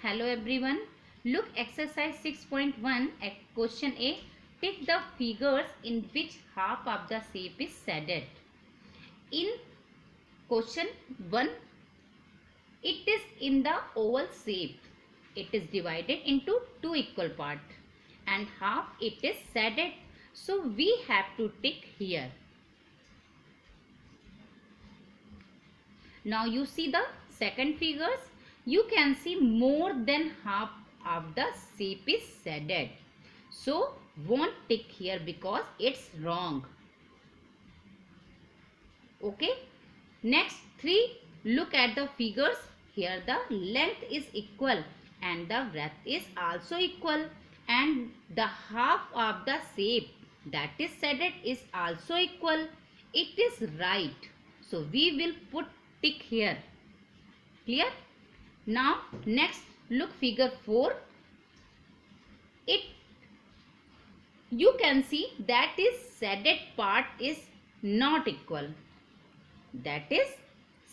Hello everyone. Look exercise 6.1 at question A. Take the figures in which half of the shape is shaded. In question 1, it is in the oval shape. It is divided into two equal parts and half it is shaded. So we have to tick here. Now you see the second figures. You can see more than half of the shape is shaded. So won't tick here because it's wrong. Okay. Next 3. Look at the figures. Here the length is equal and the breadth is also equal. And the half of the shape that is shaded is also equal. It is right. So we will put tick here. Clear? Now next look figure 4. You can see that is shaded part is not equal. That is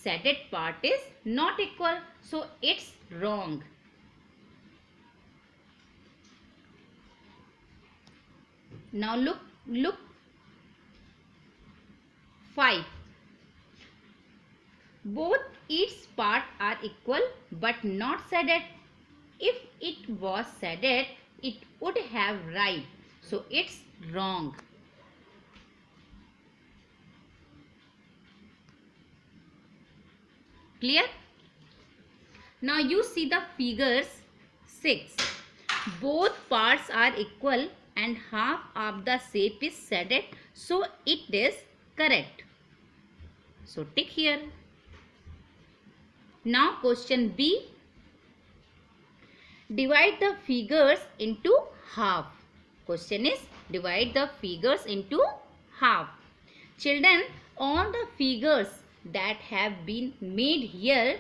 shaded part is not equal. So it's wrong. Now look 5. Both its parts are equal but not shaded. If it was shaded, it would have right. So it's wrong. Clear? Now you see the figures 6. Both parts are equal and half of the shape is shaded. So it is correct. So tick here. Now question B. Divide the figures into half. Question is divide the figures into half. Children, all the figures that have been made here,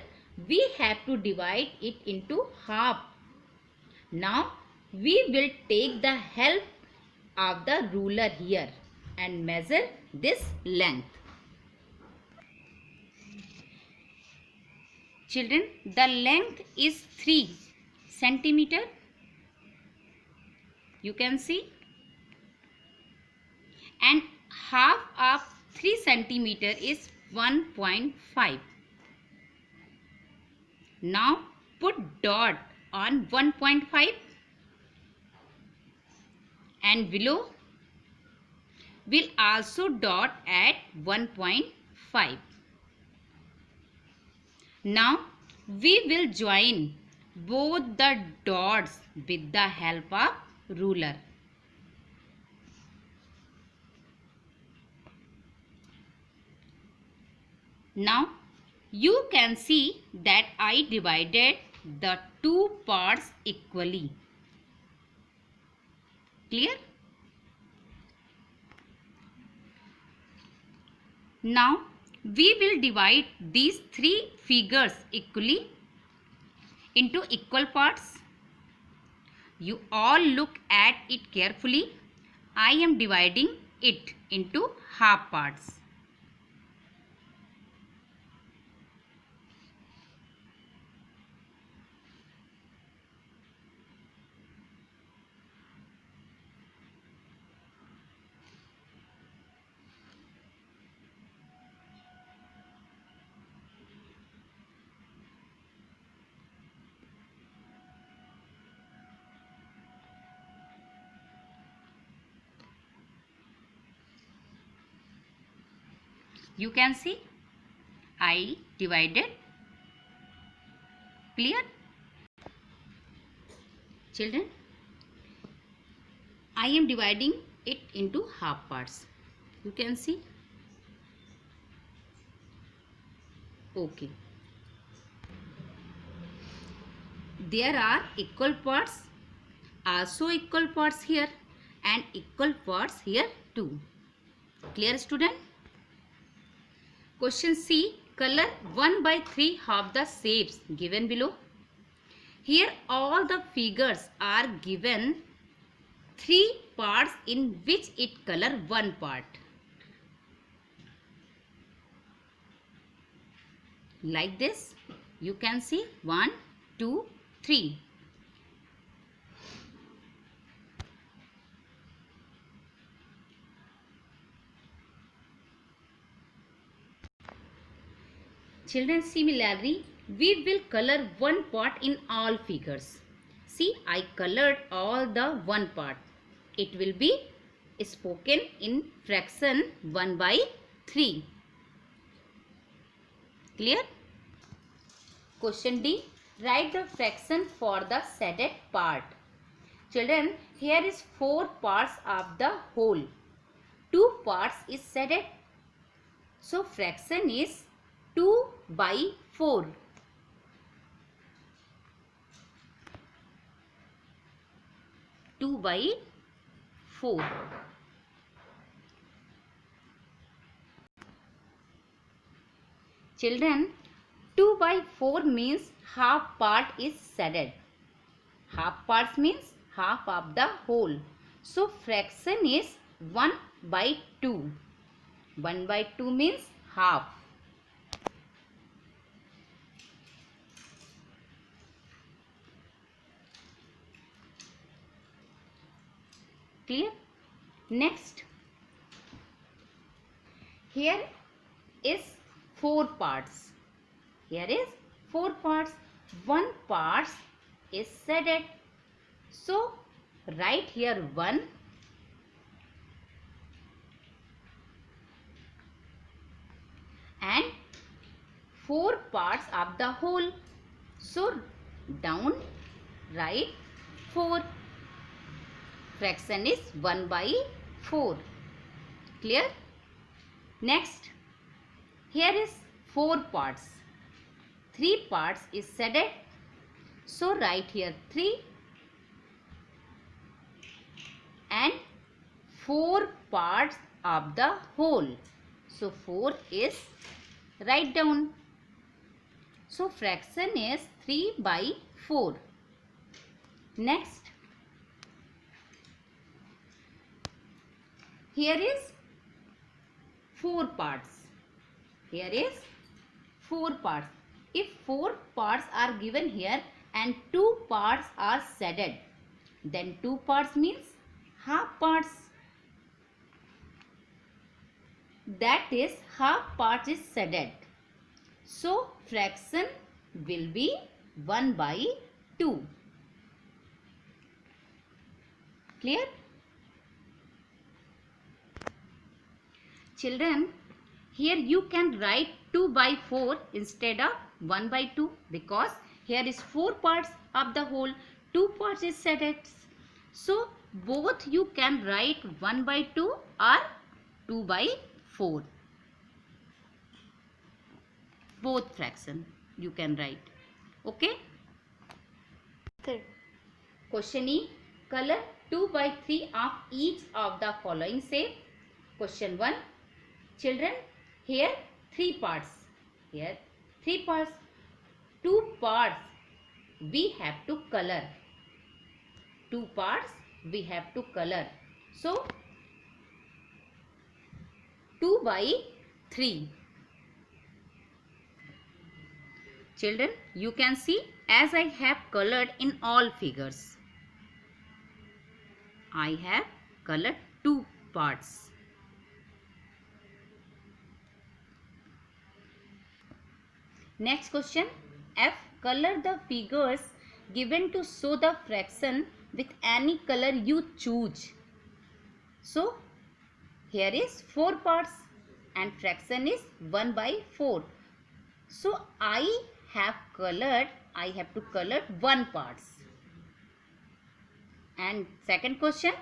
we have to divide it into half. Now we will take the help of the ruler here and measure this length. Children, the length is 3 centimeter. You can see. And half of 3 centimeter is 1.5. Now put dot on 1.5 and below will also dot at 1.5. Now we will join both the dots with the help of ruler. Now you can see that I divided the two parts equally. Clear? Now we will divide these 3 figures equally into equal parts. You all look at it carefully. I am dividing it into half parts. You can see I divided. Clear? Children, I am dividing it into half parts. You can see. Okay. There are equal parts, also equal parts here and equal parts here too. Clear, student? Question C. Color 1/3 of the shapes given below. Here all the figures are given 3 parts in which it color 1 part. Like this, you can see 1, 2, 3. Children, similarly, we will color one part in all figures. See, I colored all the one part. It will be spoken in fraction 1 by 3. Clear? Question D. Write the fraction for the shaded part. Children, here is 4 parts of the whole. 2 parts is shaded. So, fraction is 2 by 4. Two by 4. Children, 2 by 4 means half part is shaded. Half parts means half of the whole. So, fraction is 1 by 2. 1 by 2 means half. Clear? Next, here is 4 parts. Here is 4 parts. 1 part is shaded. So, write here 1. And 4 parts of the whole. So, down write 4. Fraction is 1 by 4. Clear? Next, here is 4 parts. 3 parts is shaded. So, write here 3. And 4 parts of the whole. So, 4 is write down. So, fraction is 3 by 4. Next, here is 4 parts. Here is 4 parts. If 4 parts are given here and 2 parts are shaded, then 2 parts means half parts. That is, half part is shaded. So, fraction will be 1 by 2. Clear? Children, here you can write 2 by 4 instead of 1 by 2 because here is 4 parts of the whole, 2 parts is shaded. So, both you can write 1 by 2 or 2 by 4. Both fraction you can write. Okay? Third. Question E. Color 2 by 3 of each of the following shape. Question 1. Children, here 3 parts. Here 3 parts. 2 parts we have to color. 2 parts we have to color. So, 2 by 3. Children, you can see as I have colored in all figures. I have colored 2 parts. Next question. F. Color the figures given to show the fraction with any color you choose. So, here is 4 parts and fraction is 1 by 4. So, I have to color 1 parts. And second question,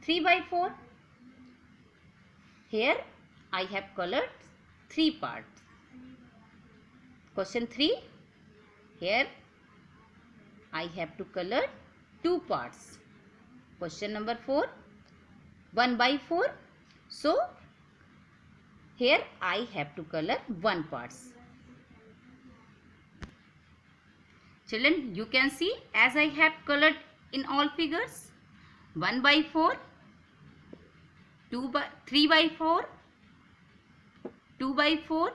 3 by 4. Here I have colored 3 parts. Question 3. Here I have to color 2 parts. Question number 4. 1 by 4. So, here I have to color 1 parts. Children, you can see as I have colored in all figures. 1 by 4. 3 by 4. 2 by 4.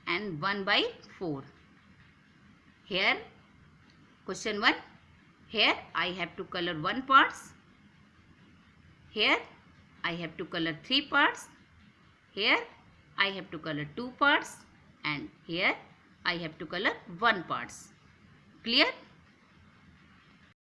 And 1 by 4. Here question 1, Here I have to color 1 parts. Here I have to color 3 parts. Here I have to color 2 parts. And here I have to color 1 parts. Clear?